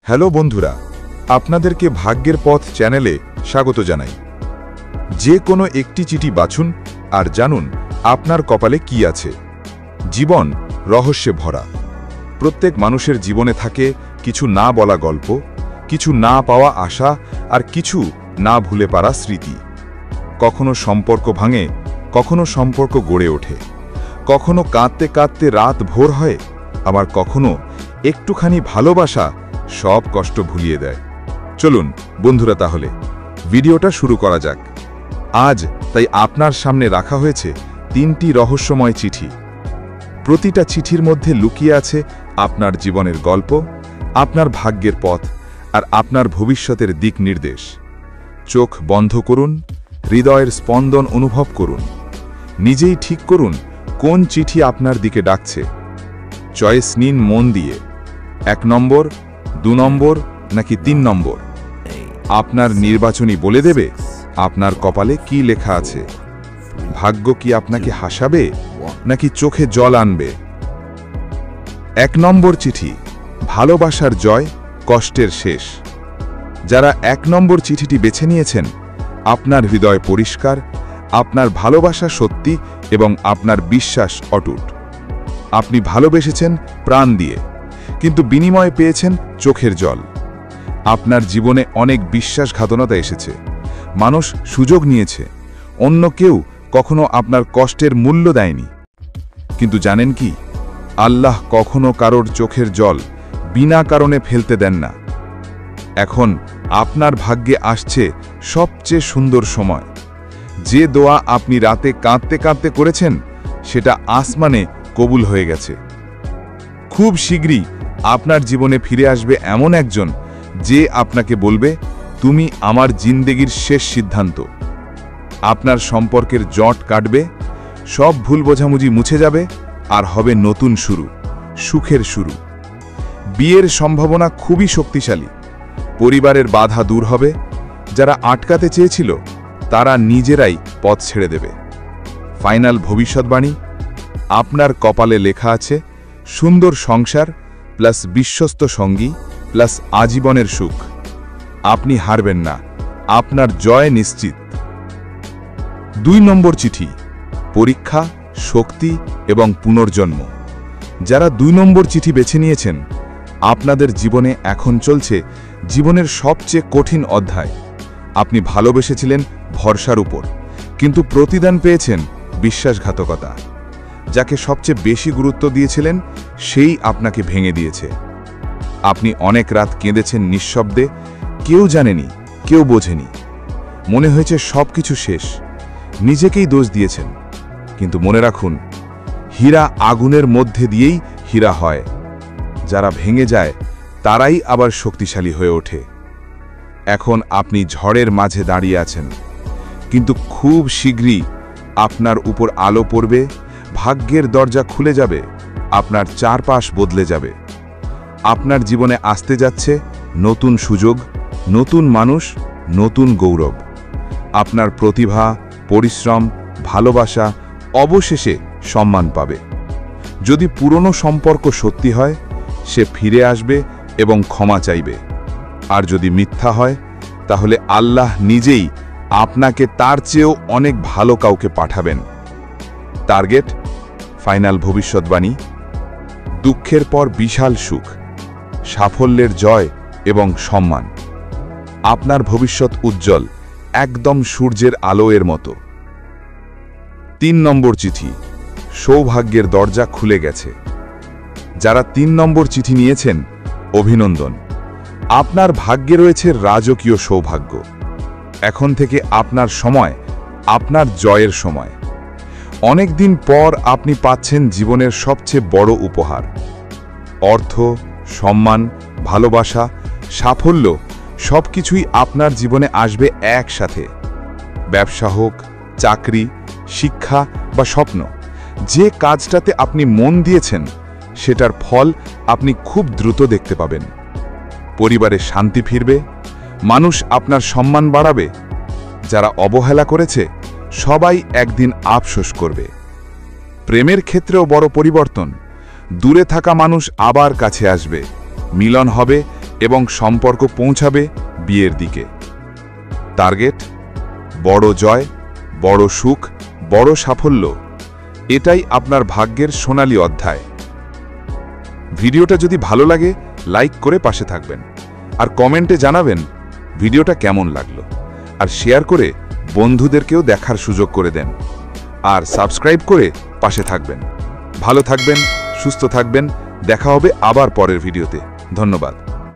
Hello বন্ধুরা, আপনাদেরকে ভাগ্যের পথ চ্যানেলে স্বাগত জানাই। যে কোনো একটি চিঠি বাছুন আর জানুন আপনার কপালে কি আছে। জীবন রহস্যে ভরা। প্রত্যেক মানুষের জীবনে থাকে কিছু না বলা গল্প, কিছু না পাওয়া আশা, আর কিছু না ভুলে পারা স্মৃতি। কখনো সম্পর্ক ভাঙে, কখনো সম্পর্ক গড়ে ওঠে, কখনো কাঁদতে কাঁদতে রাত ভোর হয়, আবার কখনো একটুখানি ভালোবাসা সব কষ্ট ভুলিয়ে দেয়। চলুন বন্ধুরা, তাহলে ভিডিওটা শুরু করা যাক। আজ তাই আপনার সামনে রাখা হয়েছে 3টি রহস্যময় চিঠি। প্রতিটা চিঠির মধ্যে লুকিয়ে আছে আপনার জীবনের গল্প, আপনার ভাগ্যের পথ আর আপনার ভবিষ্যতের দিক নির্দেশ। চোখ বন্ধ করুন, হৃদয়ের স্পন্দন অনুভব করুন, নিজেই ঠিক করুন কোন চিঠি আপনার দিকে ডাকছে। চয়েস নিন মন দিয়ে, 1 নম্বর, 2 নম্বর নাকি 3 নম্বর। আপনার নির্বাচনী বলে দেবে আপনার কপালে কি লেখা আছে। ভাগ্য কি আপনাকে হাসাবে নাকি চোখে জল আনবে? 1 নম্বর চিঠি, ভালোবাসার জয়, কষ্টের শেষ। যারা 1 নম্বর চিঠিটি বেছে নিয়েছেন, আপনার হৃদয় পরিষ্কার, আপনার ভালোবাসা সত্যি এবং আপনার বিশ্বাস অটুট। আপনি ভালোবেসেছেন প্রাণ দিয়ে, কিন্তু বিনিময়ে পেয়েছেন চোখের জল। আপনার জীবনে অনেক বিশ্বাসঘাতকতা এসেছে, মানুষ সুযোগ নিয়েছে, অন্য কেউ কখনো আপনার কষ্টের মূল্য দেয়নি। কিন্তু জানেন কি, আল্লাহ কখনো কারোর চোখের জল বিনা কারণে ফেলতে দেন না। এখন আপনার ভাগ্যে আসছে সবচেয়ে সুন্দর সময়। যে দোয়া আপনি রাতে কাঁদতে কাঁদতে করেছেন, সেটা আসমানে কবুল হয়ে গেছে। খুব শীঘ্রই আপনার জীবনে ফিরে আসবে এমন একজন, যে আপনাকে বলবে, তুমি আমার জিন্দেগির শেষ সিদ্ধান্ত। আপনার সম্পর্কের জট কাটবে, সব ভুল বোঝাবুঝি মুছে যাবে, আর হবে নতুন শুরু, সুখের শুরু। বিয়ের সম্ভাবনা খুবই শক্তিশালী। পরিবারের বাধা দূর হবে, যারা আটকাতে চেয়েছিল তারা নিজেরাই পথ ছেড়ে দেবে। ফাইনাল ভবিষ্যৎবাণী, আপনার কপালে লেখা আছে সুন্দর সংসার প্লাস বিশ্বস্ত সঙ্গী প্লাস আজীবনের সুখ। আপনি হারবেন না, আপনার জয় নিশ্চিত। 2 নম্বর চিঠি, পরীক্ষা, শক্তি এবং পুনর্জন্ম। যারা 2 নম্বর চিঠি বেছে নিয়েছেন, আপনাদের জীবনে এখন চলছে জীবনের সবচেয়ে কঠিন অধ্যায়। আপনি ভালোবেসেছিলেন ভরসার উপর, কিন্তু প্রতিদান পেয়েছেন বিশ্বাসঘাতকতা। যাকে সবচেয়ে বেশি গুরুত্ব দিয়েছিলেন, সেই আপনাকে ভেঙে দিয়েছে। আপনি অনেক রাত কেঁদেছেন নিঃশব্দে, কেউ জানেনি, কেউ বোঝেনি। মনে হয়েছে সবকিছু শেষ, নিজেকেই দোষ দিয়েছেন। কিন্তু মনে রাখুন, হীরা আগুনের মধ্যে দিয়েই হীরা হয়। যারা ভেঙে যায়, তারাই আবার শক্তিশালী হয়ে ওঠে। এখন আপনি ঝড়ের মাঝে দাঁড়িয়ে আছেন, কিন্তু খুব শীঘ্রই আপনার উপর আলো পড়বে, ভাগ্যের দরজা খুলে যাবে, আপনার চারপাশ বদলে যাবে। আপনার জীবনে আসতে যাচ্ছে নতুন সুযোগ, নতুন মানুষ, নতুন গৌরব। আপনার প্রতিভা, পরিশ্রম, ভালোবাসা অবশেষে সম্মান পাবে। যদি পুরনো সম্পর্ক সত্যি হয়, সে ফিরে আসবে এবং ক্ষমা চাইবে। আর যদি মিথ্যা হয়, তাহলে আল্লাহ নিজেই আপনাকে তার চেয়েও অনেক ভালো কাউকে পাঠাবেন। টার্গেট, ফাইনাল ভবিষ্যৎবাণী, দুঃখের পর বিশাল সুখ, সাফল্যের জয় এবং সম্মান। আপনার ভবিষ্যৎ উজ্জ্বল, একদম সূর্যের আলো এর মতো। 3 নম্বর চিঠি, সৌভাগ্যের দরজা খুলে গেছে। যারা 3 নম্বর চিঠি নিয়েছেন, অভিনন্দন। আপনার ভাগ্যে রয়েছে রাজকীয় সৌভাগ্য। এখন থেকে আপনার সময়, আপনার জয়ের সময়। অনেক দিন পর আপনি পাচ্ছেন জীবনের সবচেয়ে বড় উপহার। অর্থ, সম্মান, ভালোবাসা, সাফল্য সবকিছুই আপনার জীবনে আসবে একসাথে। ব্যবসা হোক, চাকরি, শিক্ষা বা স্বপ্ন, যে কাজটাতে আপনি মন দিয়েছেন, সেটার ফল আপনি খুব দ্রুত দেখতে পাবেন। পরিবারে শান্তি ফিরবে, মানুষ আপনার সম্মান বাড়াবে। যারা অবহেলা করেছে, সবাই একদিন আফসোস করবে। প্রেমের ক্ষেত্রেও বড় পরিবর্তন। দূরে থাকা মানুষ আবার কাছে আসবে, মিলন হবে এবং সম্পর্ক পৌঁছাবে বিয়ের দিকে। টার্গেট: বড় জয়, বড় সুখ, বড় সাফল্য। এটাই আপনার ভাগ্যের সোনালী অধ্যায়। ভিডিওটা যদি ভালো লাগে লাইক করে পাশে থাকবেন, আর কমেন্টে জানাবেন ভিডিওটা কেমন লাগলো, আর শেয়ার করে বন্ধুদেরকেও দেখার সুযোগ করে দেন, আর সাবস্ক্রাইব করে পাশে থাকবেন। ভালো থাকবেন, সুস্থ থাকবেন। দেখা হবে আবার পরের ভিডিওতে। ধন্যবাদ।